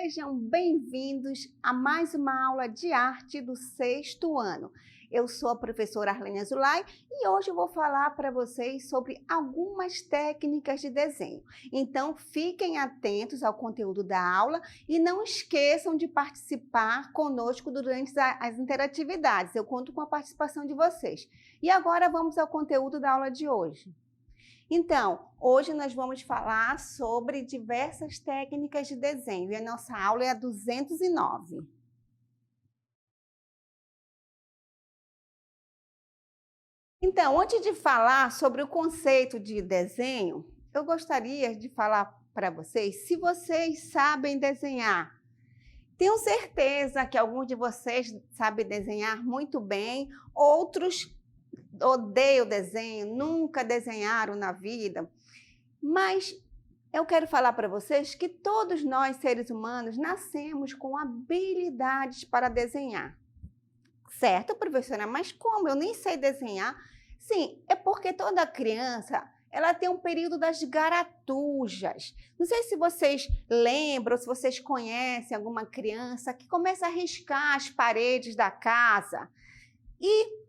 sejam bem-vindos a mais uma aula de arte do 6º ano. Eu sou a professora Arlene Azulay e hoje eu vou falar para vocês sobre algumas técnicas de desenho. Então, fiquem atentos ao conteúdo da aula e não esqueçam de participar conosco durante as interatividades. Eu conto com a participação de vocês. E agora vamos ao conteúdo da aula de hoje. Então, hoje nós vamos falar sobre diversas técnicas de desenho e a nossa aula é a 209. Então, antes de falar sobre o conceito de desenho, eu gostaria de falar para vocês se vocês sabem desenhar. Tenho certeza que alguns de vocês sabem desenhar muito bem, outros odeiam desenho, nunca desenharam na vida, mas eu quero falar para vocês que todos nós, seres humanos, nascemos com habilidades para desenhar. Certo, professora? Mas como? Eu nem sei desenhar. Sim, é porque toda criança, ela tem um período das garatujas. Não sei se vocês lembram, se vocês conhecem alguma criança que começa a riscar as paredes da casa. E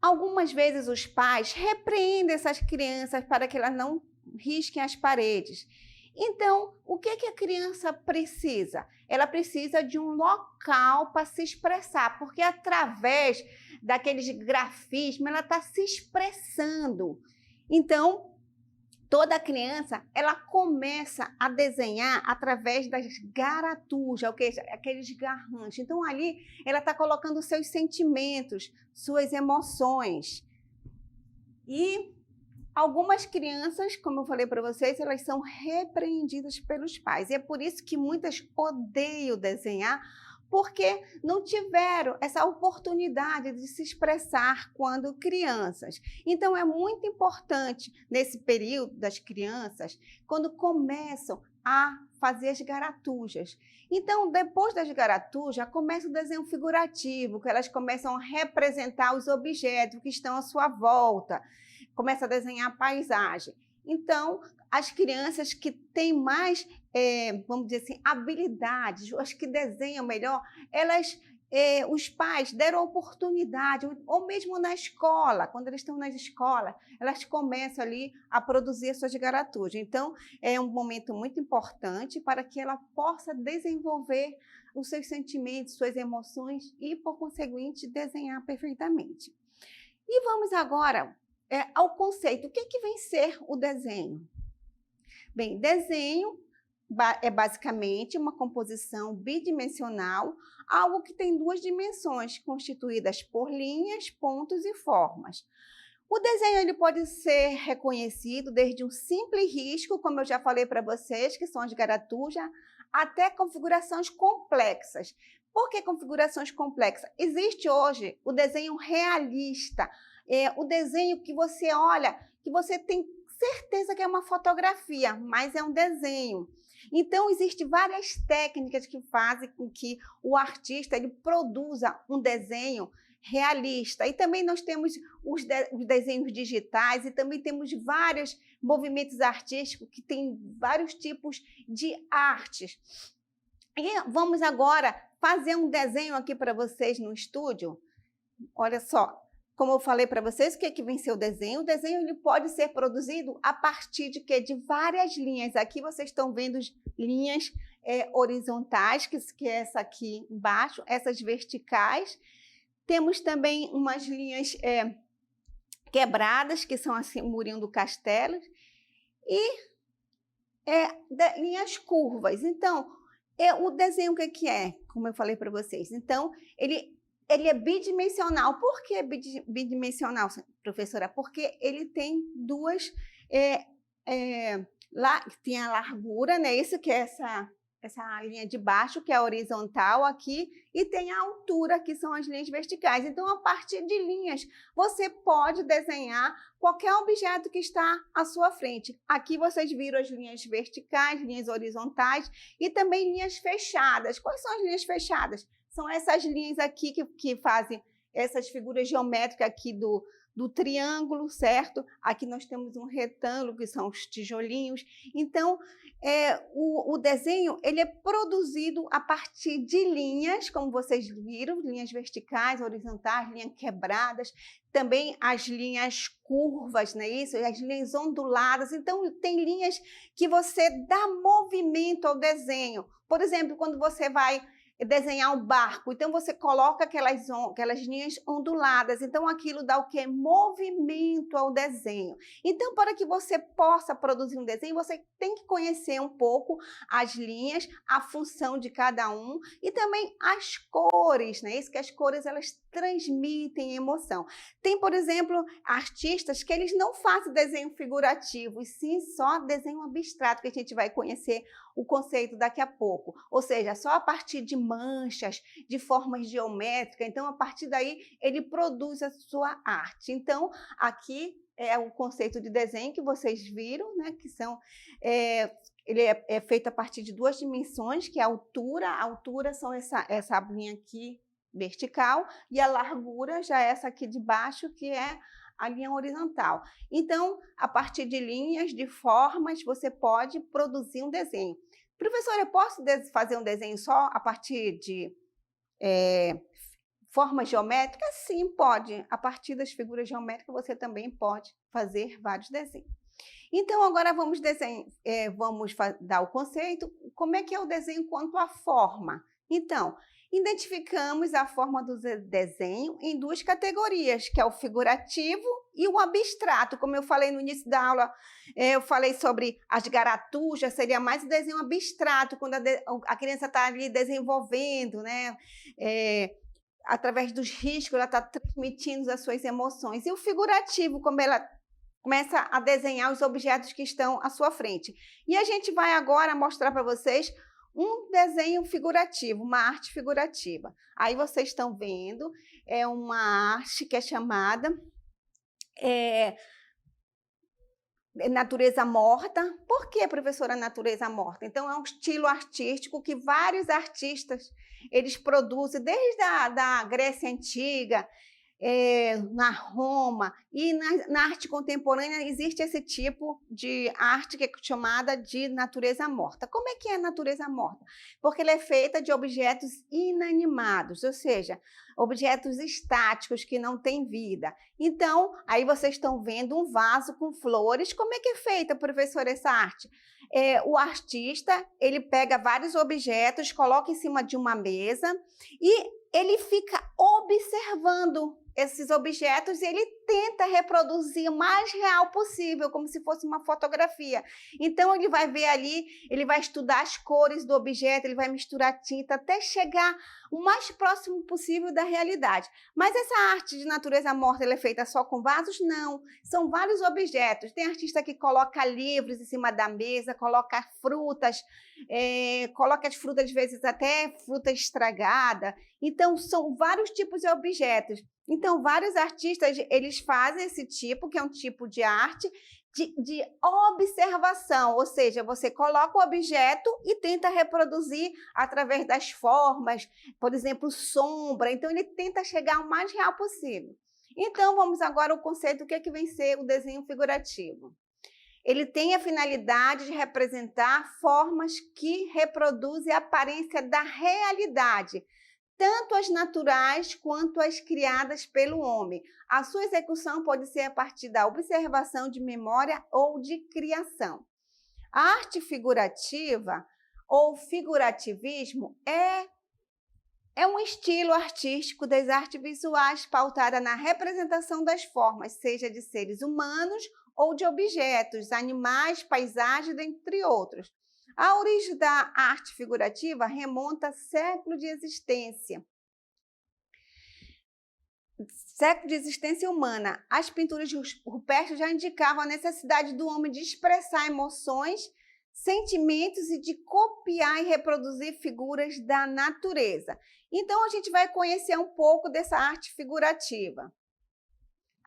algumas vezes os pais repreendem essas crianças para que elas não risquem as paredes. Então, o que a criança precisa? Ela precisa de um local para se expressar, porque através daqueles grafismos ela está se expressando. Então, toda criança, ela começa a desenhar através das garatujas, aqueles garranchos. Então, ali, ela está colocando seus sentimentos, suas emoções. E algumas crianças, como eu falei para vocês, elas são repreendidas pelos pais. E é por isso que muitas odeiam desenhar, porque não tiveram essa oportunidade de se expressar quando crianças. Então, é muito importante, nesse período das crianças, quando começam a fazer as garatujas. Então, depois das garatujas, começa o desenho figurativo, que elas começam a representar os objetos que estão à sua volta, começa a desenhar a paisagem. Então, as crianças que têm mais, vamos dizer assim, habilidades, as que desenham melhor, os pais deram oportunidade, ou mesmo na escola, quando eles estão na escola, elas começam ali a produzir as suas garatujas. Então, é um momento muito importante para que ela possa desenvolver os seus sentimentos, suas emoções e, por conseguinte, desenhar perfeitamente. E vamos agora ao conceito. O que vem ser o desenho? Bem, desenho é basicamente uma composição bidimensional, algo que tem duas dimensões, constituídas por linhas, pontos e formas. O desenho ele pode ser reconhecido desde um simples risco, como eu já falei para vocês, que são as garatujas, até configurações complexas. Por que configurações complexas? Existe hoje o desenho realista, o desenho que você olha, que você tem certeza que é uma fotografia, mas é um desenho. Então, existem várias técnicas que fazem com que o artista ele produza um desenho realista. E também nós temos os desenhos digitais e também temos vários movimentos artísticos que têm vários tipos de artes. E vamos agora fazer um desenho aqui para vocês no estúdio. Olha só. Como eu falei para vocês, o que vem ser o desenho? O desenho ele pode ser produzido a partir de quê? De várias linhas. Aqui vocês estão vendo linhas horizontais, que é essa aqui embaixo, essas verticais. Temos também umas linhas quebradas, que são assim, o murinho do castelo. E linhas curvas. Então, o desenho o que é? Como eu falei para vocês. Então, ele é bidimensional. Por que bidimensional, professora? Porque ele tem duas... lá tem a largura, né? Isso que é essa linha de baixo, que é a horizontal aqui, e tem a altura, que são as linhas verticais. Então, a partir de linhas, você pode desenhar qualquer objeto que está à sua frente. Aqui vocês viram as linhas verticais, linhas horizontais e também linhas fechadas. Quais são as linhas fechadas? São essas linhas aqui que fazem essas figuras geométricas aqui do triângulo, certo? Aqui nós temos um retângulo, que são os tijolinhos. Então, o desenho ele é produzido a partir de linhas, como vocês viram, linhas verticais, horizontais, linhas quebradas, também as linhas curvas, não é isso? As linhas onduladas. Então, tem linhas que você dá movimento ao desenho. Por exemplo, quando você vai desenhar um barco, então você coloca aquelas linhas onduladas, então aquilo dá o quê? Movimento ao desenho. Então, para que você possa produzir um desenho, você tem que conhecer um pouco as linhas, a função de cada um e também as cores, né? Isso que as cores elas transmitem emoção. Tem, por exemplo, artistas que eles não fazem desenho figurativo, e sim só desenho abstrato, que a gente vai conhecer o conceito daqui a pouco. Ou seja, só a partir de manchas, de formas geométricas. Então, a partir daí, ele produz a sua arte. Então, aqui é o conceito de desenho que vocês viram, né? Que são... ele é feito a partir de duas dimensões, que é a altura. A altura são essa linha aqui vertical e a largura já é essa aqui de baixo, que é a linha horizontal. Então, a partir de linhas, de formas, você pode produzir um desenho. Professora, eu posso fazer um desenho só a partir de formas geométricas? Sim, pode. A partir das figuras geométricas, você também pode fazer vários desenhos. Então, agora vamos dar o conceito. Como é que é o desenho quanto à forma? Então, identificamos a forma do desenho em duas categorias, que é o figurativo e o abstrato. Como eu falei no início da aula, eu falei sobre as garatujas, seria mais o desenho abstrato, quando a criança está ali desenvolvendo, né? Através dos riscos, ela está transmitindo as suas emoções. E o figurativo, como ela começa a desenhar os objetos que estão à sua frente. E a gente vai agora mostrar para vocês um desenho figurativo, uma arte figurativa. Aí vocês estão vendo, é uma arte que é chamada natureza morta. Por que, professora, natureza morta? Então, é um estilo artístico que vários artistas eles produzem desde a Grécia Antiga, na Roma e na arte contemporânea existe esse tipo de arte que é chamada de natureza morta. Como é que é a natureza morta? Porque ela é feita de objetos inanimados, ou seja, objetos estáticos que não têm vida. Então, aí vocês estão vendo um vaso com flores. Como é que é feita, professora, essa arte? O artista, ele pega vários objetos, coloca em cima de uma mesa e ele fica observando esses objetos e ele tenta reproduzir o mais real possível, como se fosse uma fotografia. Então, ele vai ver ali, ele vai estudar as cores do objeto, ele vai misturar tinta até chegar o mais próximo possível da realidade. Mas essa arte de natureza morta, ela é feita só com vasos? Não, são vários objetos. Tem artista que coloca livros em cima da mesa, coloca frutas, coloca as frutas, às vezes até fruta estragada. Então, são vários tipos de objetos. Então, vários artistas, eles fazem esse tipo, que é um tipo de arte de observação, ou seja, você coloca o objeto e tenta reproduzir através das formas, por exemplo, sombra. Então, ele tenta chegar o mais real possível. Então, vamos agora ao conceito, o que é que vem ser o desenho figurativo. Ele tem a finalidade de representar formas que reproduzem a aparência da realidade, tanto as naturais quanto as criadas pelo homem. A sua execução pode ser a partir da observação de memória ou de criação. A arte figurativa ou figurativismo é um estilo artístico das artes visuais pautada na representação das formas, seja de seres humanos ou de objetos, animais, paisagens, entre outros. A origem da arte figurativa remonta a século de existência. Século de existência humana. As pinturas rupestres já indicavam a necessidade do homem de expressar emoções, sentimentos e de copiar e reproduzir figuras da natureza. Então, a gente vai conhecer um pouco dessa arte figurativa.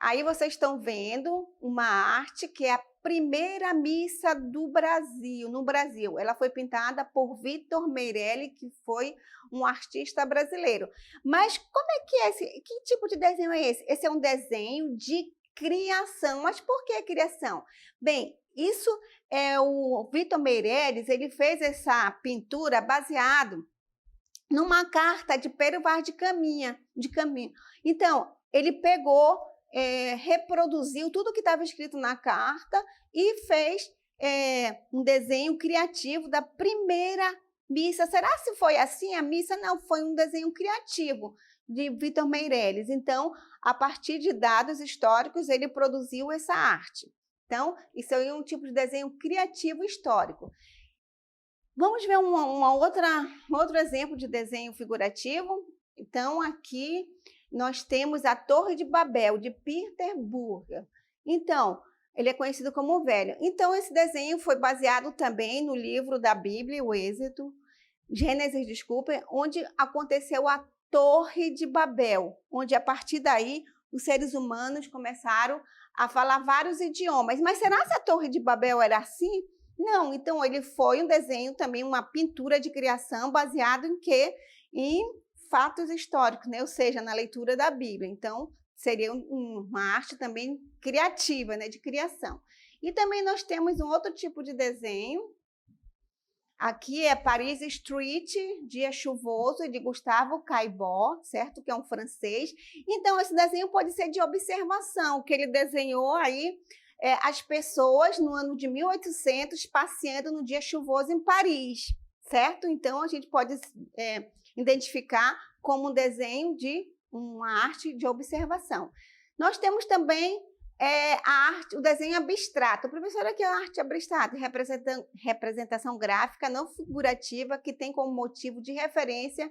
Aí vocês estão vendo uma arte que é primeira missa do Brasil, no Brasil. Ela foi pintada por Vitor Meirelles, que foi um artista brasileiro. Mas como é que é esse? Que tipo de desenho é esse? Esse é um desenho de criação. Mas por que criação? Bem, isso é o Vitor Meirelles, ele fez essa pintura baseado numa carta de Pero Vaz de Caminha. Então, ele pegou, reproduziu tudo que estava escrito na carta e fez um desenho criativo da primeira missa. Será que foi assim a missa? Não, foi um desenho criativo de Vitor Meirelles. Então, a partir de dados históricos, ele produziu essa arte. Então, isso é um tipo de desenho criativo histórico. Vamos ver outro exemplo de desenho figurativo. Então, aqui nós temos a Torre de Babel, de Peter Burger. Então, ele é conhecido como o Velho. Então, esse desenho foi baseado também no livro da Bíblia, o Êxodo, Gênesis, desculpem, onde aconteceu a Torre de Babel, onde a partir daí os seres humanos começaram a falar vários idiomas. Mas será que a Torre de Babel era assim? Não, então ele foi um desenho também, uma pintura de criação baseado em quê? Em fatos históricos, né? Ou seja, na leitura da Bíblia. Então, seria uma arte também criativa, né? De criação. E também nós temos um outro tipo de desenho. Aqui é Paris Street, Dia Chuvoso, de Gustave Caillebotte, certo? Que é um francês. Então, esse desenho pode ser de observação, que ele desenhou aí as pessoas no ano de 1800 passeando no dia chuvoso em Paris, certo? Então, a gente pode identificar como um desenho de uma arte de observação. Nós temos também o desenho abstrato. Professora, o que é a arte abstrata? Representação gráfica não figurativa que tem como motivo de referência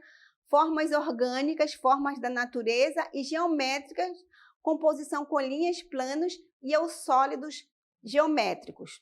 formas orgânicas, formas da natureza e geométricas, composição com linhas, planos e os sólidos geométricos.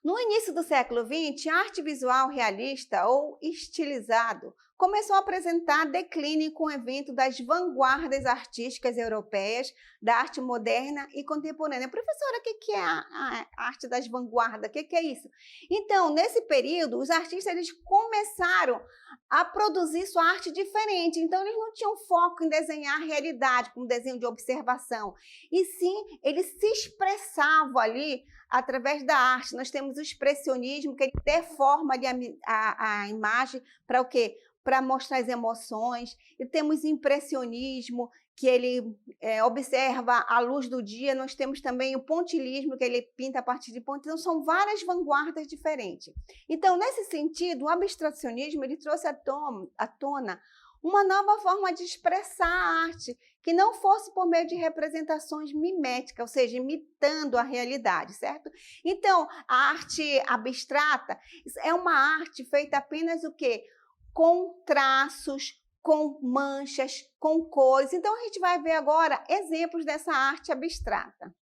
No início do século XX, a arte visual realista ou estilizado começou a apresentar declínio com o evento das vanguardas artísticas europeias, da arte moderna e contemporânea. Professora, o que é a arte das vanguardas? O que é isso? Então, nesse período, os artistas eles começaram a produzir sua arte diferente. Então, eles não tinham foco em desenhar a realidade, como desenho de observação. E sim, eles se expressavam ali através da arte. Nós temos o expressionismo, que ele deforma ali a imagem para o quê? Para mostrar as emoções. E temos o impressionismo, que ele observa a luz do dia. Nós temos também o pontilhismo, que ele pinta a partir de pontos. Então, são várias vanguardas diferentes. Então, nesse sentido, o abstracionismo ele trouxe à tona uma nova forma de expressar a arte, que não fosse por meio de representações miméticas, ou seja, imitando a realidade, certo? Então, a arte abstrata é uma arte feita apenas o quê? Com traços, com manchas, com cores. Então, a gente vai ver agora exemplos dessa arte abstrata.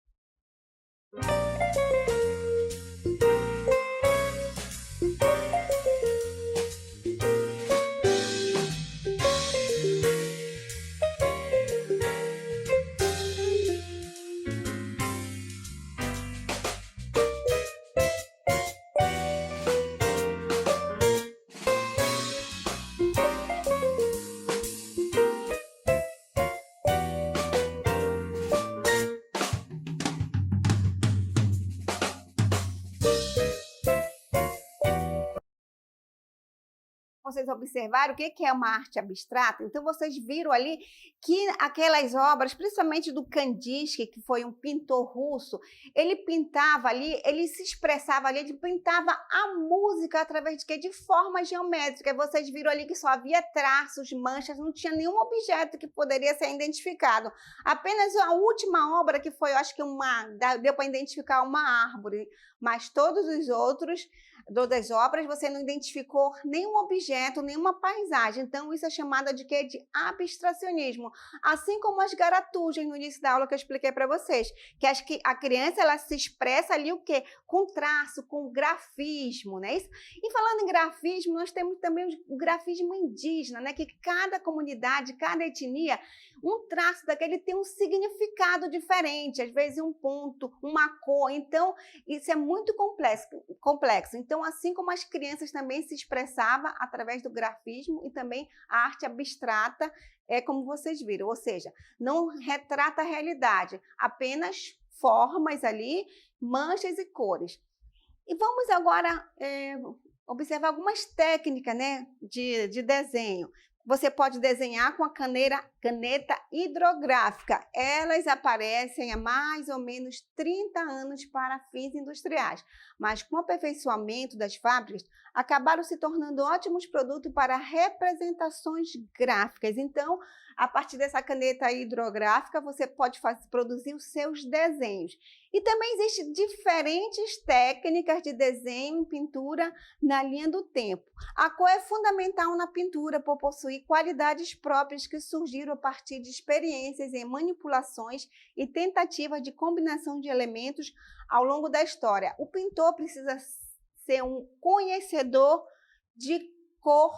Vocês observaram o que é uma arte abstrata? Então, vocês viram ali que aquelas obras, principalmente do Kandinsky, que foi um pintor russo, ele pintava ali, ele se expressava ali, ele pintava a música através de quê? De forma geométrica. Vocês viram ali que só havia traços, manchas, não tinha nenhum objeto que poderia ser identificado. Apenas a última obra que foi, eu acho que deu para identificar uma árvore, mas todas as obras você não identificou nenhum objeto, nenhuma paisagem. Então, isso é chamado de quê? De abstracionismo. Assim como as garatujas no início da aula que eu expliquei para vocês, que a criança ela se expressa ali o quê? Com traço, com grafismo, né? E falando em grafismo, nós temos também o grafismo indígena, né? Que cada comunidade, cada etnia um traço daquele tem um significado diferente, às vezes um ponto, uma cor. Então, isso é muito complexo. Então, assim como as crianças também se expressavam através do grafismo e também a arte abstrata, é como vocês viram, ou seja, não retrata a realidade, apenas formas ali, manchas e cores. E vamos agora observar algumas técnicas, né, de desenho. Você pode desenhar com a caneta hidrográfica. Elas aparecem há mais ou menos 30 anos para fins industriais, mas com o aperfeiçoamento das fábricas, acabaram se tornando ótimos produtos para representações gráficas. Então, a partir dessa caneta hidrográfica, você pode produzir os seus desenhos. E também existem diferentes técnicas de desenho e pintura na linha do tempo. A cor é fundamental na pintura por possuir qualidades próprias que surgiram a partir de experiências em manipulações e tentativas de combinação de elementos ao longo da história. O pintor precisa ser um conhecedor de cor,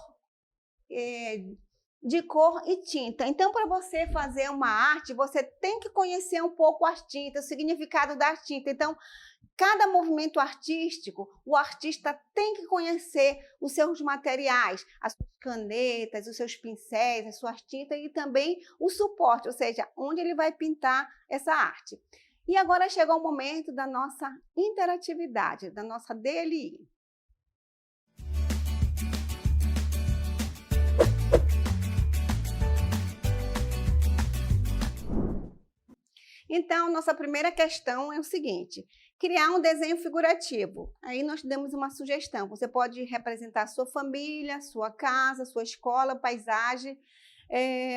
e tinta. Então, para você fazer uma arte, você tem que conhecer um pouco as tintas, o significado da tinta. Então, cada movimento artístico, o artista tem que conhecer os seus materiais, as suas canetas, os seus pincéis, as suas tintas e também o suporte, ou seja, onde ele vai pintar essa arte. E agora chegou o momento da nossa interatividade, da nossa DLI. Então, nossa primeira questão é o seguinte: criar um desenho figurativo. Aí nós demos uma sugestão. Você pode representar sua família, sua casa, sua escola, paisagem,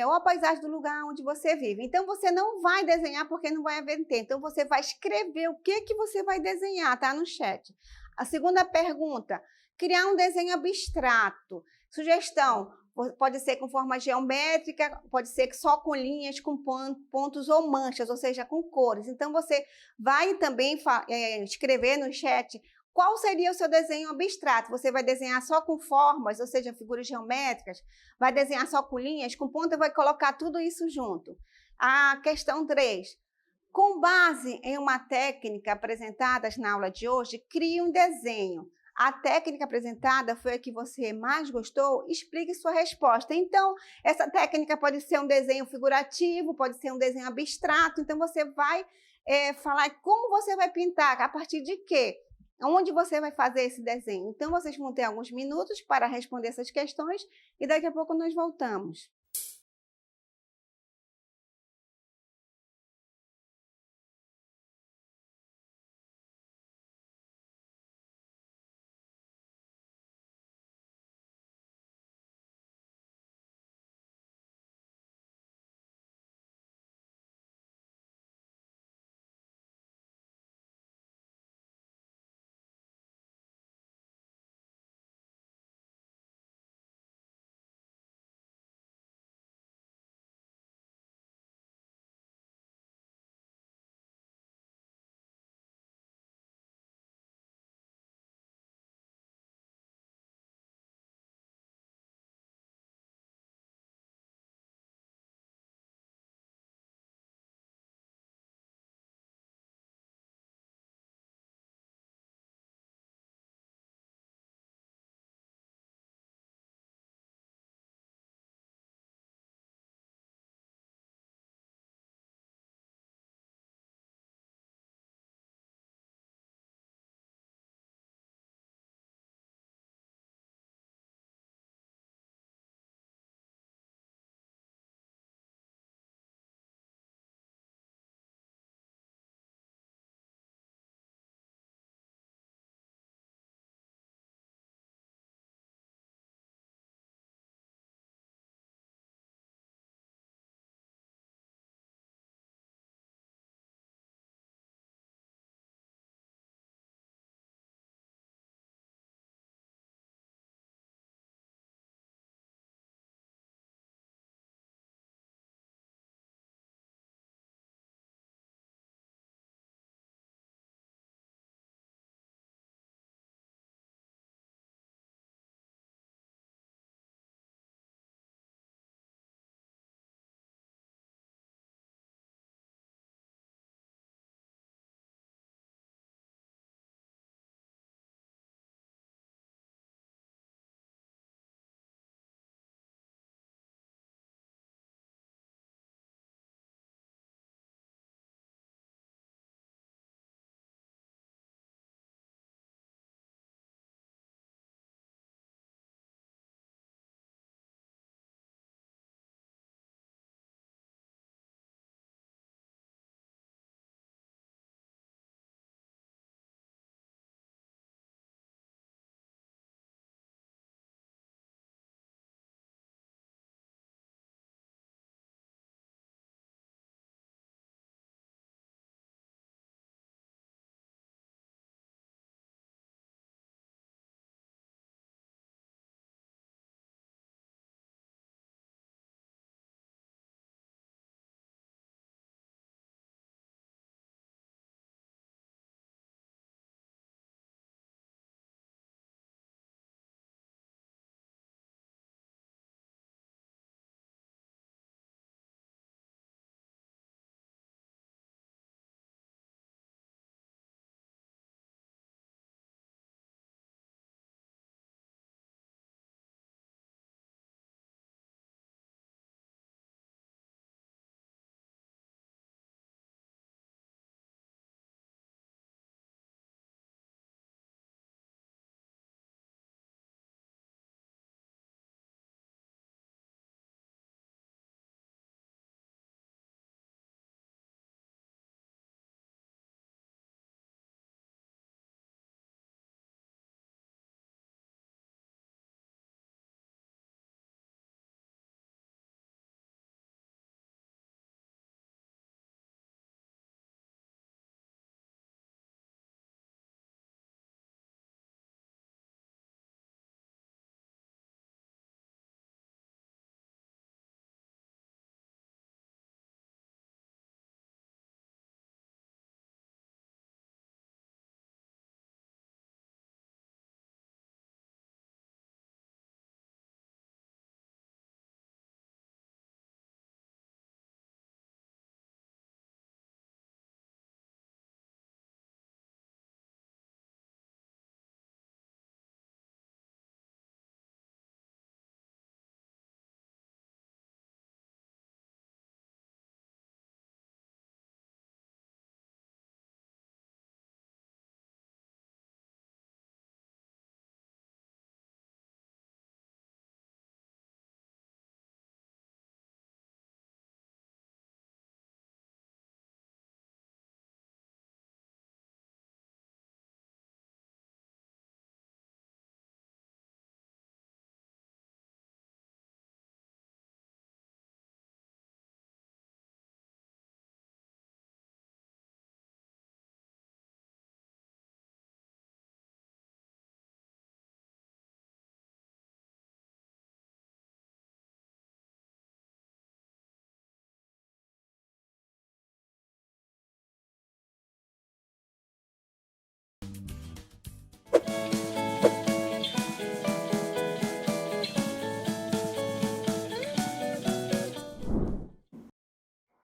ou a paisagem do lugar onde você vive. Então, você não vai desenhar porque não vai haver tempo. Então, você vai escrever o que você vai desenhar, tá? No chat. A segunda pergunta: criar um desenho abstrato. Sugestão: pode ser com forma geométrica, pode ser só com linhas, com pontos ou manchas, ou seja, com cores. Então, você vai também escrever no chat qual seria o seu desenho abstrato. Você vai desenhar só com formas, ou seja, figuras geométricas, vai desenhar só com linhas, com ponta, vai colocar tudo isso junto. A questão 3. Com base em uma técnica apresentada na aula de hoje, crie um desenho. A técnica apresentada foi a que você mais gostou? Explique sua resposta. Então, essa técnica pode ser um desenho figurativo, pode ser um desenho abstrato. Então, você vai falar como você vai pintar, a partir de quê? Onde você vai fazer esse desenho? Então, vocês vão ter alguns minutos para responder essas questões e daqui a pouco nós voltamos.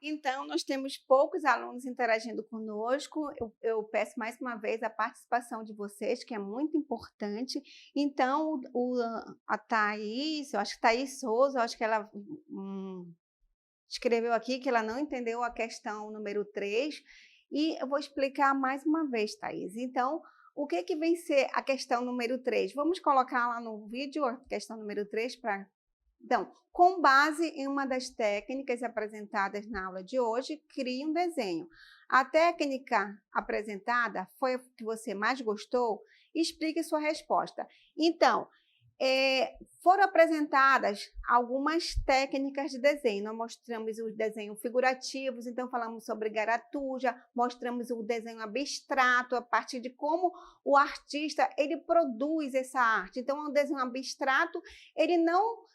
Então, nós temos poucos alunos interagindo conosco. Eu peço mais uma vez a participação de vocês, que é muito importante. Então, a Thaís, eu acho que Thaís Souza, eu acho que ela escreveu aqui que ela não entendeu a questão número 3. E eu vou explicar mais uma vez, Thaís. Então, o que vem ser a questão número 3? Vamos colocar lá no vídeo a questão número 3 para... Então, com base em uma das técnicas apresentadas na aula de hoje, crie um desenho. A técnica apresentada foi a que você mais gostou? Explique sua resposta. Então, foram apresentadas algumas técnicas de desenho. Nós mostramos os desenhos figurativos, então falamos sobre garatuja, mostramos o desenho abstrato, a partir de como o artista ele produz essa arte. Então, o desenho abstrato, ele não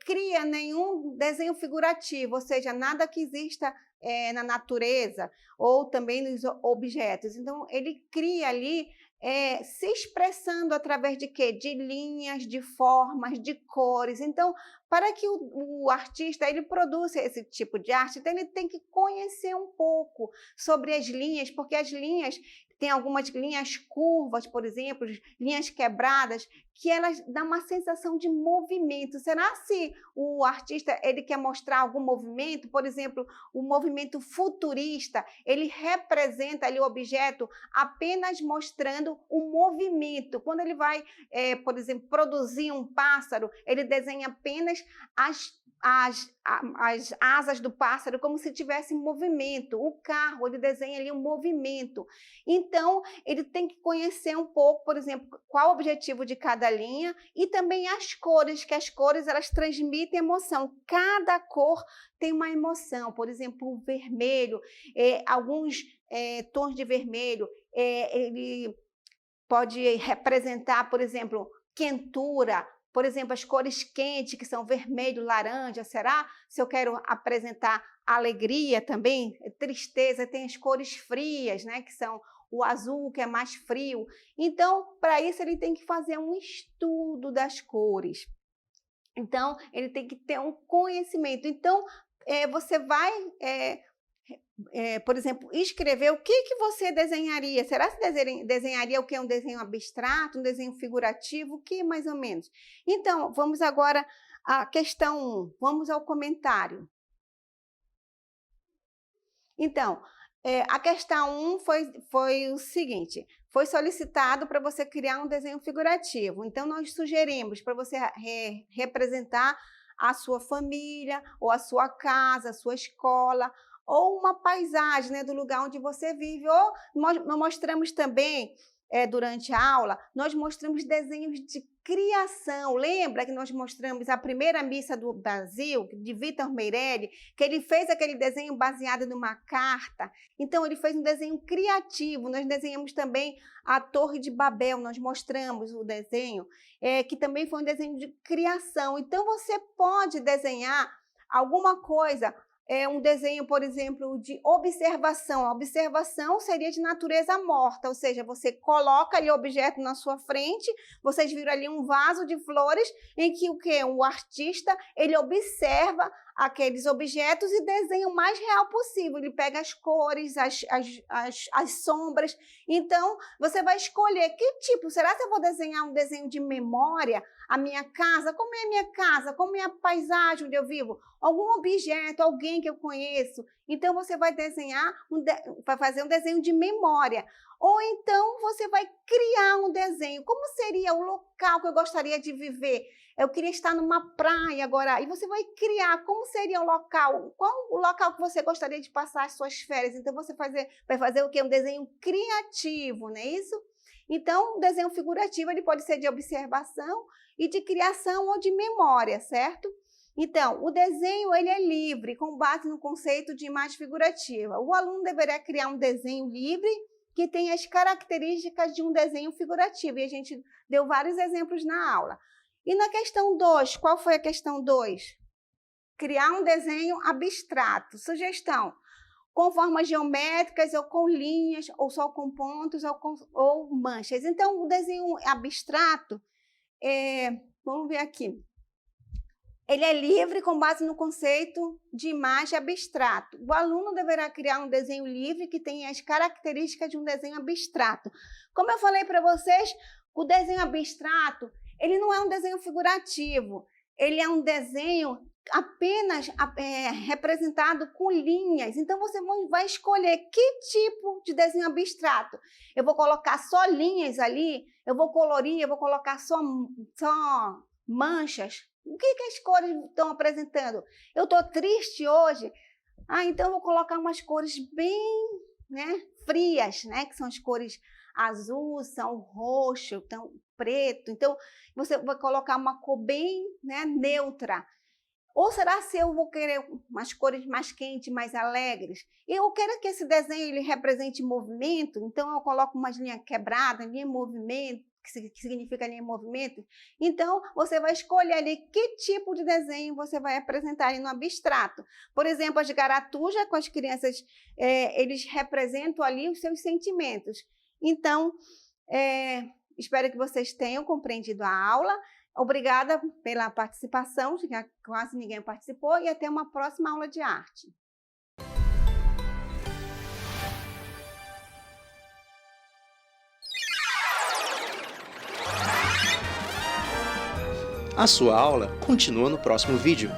cria nenhum desenho figurativo, ou seja, nada que exista na natureza ou também nos objetos. Então, ele cria ali se expressando através de quê? De linhas, de formas, de cores. Então, para que o artista ele produza esse tipo de arte, então ele tem que conhecer um pouco sobre as linhas, porque as linhas tem algumas linhas curvas, por exemplo, linhas quebradas, que elas dão uma sensação de movimento. Será se o artista ele quer mostrar algum movimento? Por exemplo, o movimento futurista, ele representa ali o objeto apenas mostrando o movimento. Quando ele vai, por exemplo, produzir um pássaro, ele desenha apenas as asas do pássaro como se tivesse movimento. O carro, ele desenha ali um movimento. Então, ele tem que conhecer um pouco, por exemplo, qual o objetivo de cada linha e também as cores, que as cores elas transmitem emoção. Cada cor tem uma emoção. Por exemplo, o vermelho, alguns tons de vermelho, ele pode representar, por exemplo, quentura. Por exemplo, as cores quentes, que são vermelho, laranja, será? Se eu quero apresentar alegria também, tristeza, tem as cores frias, né? Que são o azul, que é mais frio. Então, para isso, ele tem que fazer um estudo das cores. Então, ele tem que ter um conhecimento. Então, você vai... por exemplo, escrever o que você desenharia. Será que desenharia o que é um desenho abstrato, um desenho figurativo? O que mais ou menos? Então, vamos agora à questão 1. Vamos ao comentário. Então, a questão 1 foi o seguinte: foi solicitado para você criar um desenho figurativo. Então, nós sugerimos para você representar a sua família, ou a sua casa, a sua escola, ou uma paisagem, né, do lugar onde você vive. Ou nós mostramos também, durante a aula, nós mostramos desenhos de criação. Lembra que nós mostramos a primeira missa do Brasil, de Vitor Meirelli, que ele fez aquele desenho baseado numa carta? Então, ele fez um desenho criativo. Nós desenhamos também a Torre de Babel, nós mostramos o desenho, que também foi um desenho de criação. Então, você pode desenhar alguma coisa, um desenho, por exemplo, de observação. A observação seria de natureza morta, ou seja, você coloca ali o objeto na sua frente, vocês viram ali um vaso de flores, em que o artista, ele observa aqueles objetos e desenha o mais real possível. Ele pega as cores, as sombras. Então, você vai escolher que tipo. Será que eu vou desenhar um desenho de memória? A minha casa, como é a minha casa? Como é a paisagem onde eu vivo? Algum objeto, alguém que eu conheço. Então, você vai desenhar, vai fazer um desenho de memória. Ou então, você vai criar um desenho. Como seria o local que eu gostaria de viver? Eu queria estar numa praia agora. E você vai criar como seria o local. Qual o local que você gostaria de passar as suas férias? Então, você vai fazer o quê? Um desenho criativo, não é isso? Então, o desenho figurativo ele pode ser de observação e de criação ou de memória, certo? Então, o desenho ele é livre, com base no conceito de imagem figurativa. O aluno deverá criar um desenho livre que tenha as características de um desenho figurativo. E a gente deu vários exemplos na aula. E na questão 2, qual foi a questão 2? Criar um desenho abstrato. Sugestão: com formas geométricas, ou com linhas, ou só com pontos, ou manchas. Então, o desenho abstrato, vamos ver aqui, ele é livre com base no conceito de imagem abstrato. O aluno deverá criar um desenho livre que tenha as características de um desenho abstrato. Como eu falei para vocês, o desenho abstrato, ele não é um desenho figurativo, ele é um desenho apenas representado com linhas. Então, você vai escolher que tipo de desenho abstrato. Eu vou colocar só linhas ali, eu vou colorir, eu vou colocar só manchas. O que as cores estão apresentando? Eu estou triste hoje? Então eu vou colocar umas cores bem, frias, que são as cores azul, são roxo, então preto. Então você vai colocar uma cor bem, neutra. Ou será se eu vou querer umas cores mais quentes, mais alegres? Eu quero que esse desenho ele represente movimento, então eu coloco umas linhas quebradas, linha em movimento, que significa linha em movimento. Então, você vai escolher ali que tipo de desenho você vai apresentar ali no abstrato. Por exemplo, as garatujas com as crianças, eles representam ali os seus sentimentos. Então, espero que vocês tenham compreendido a aula. Obrigada pela participação, já quase ninguém participou, e até uma próxima aula de arte. A sua aula continua no próximo vídeo.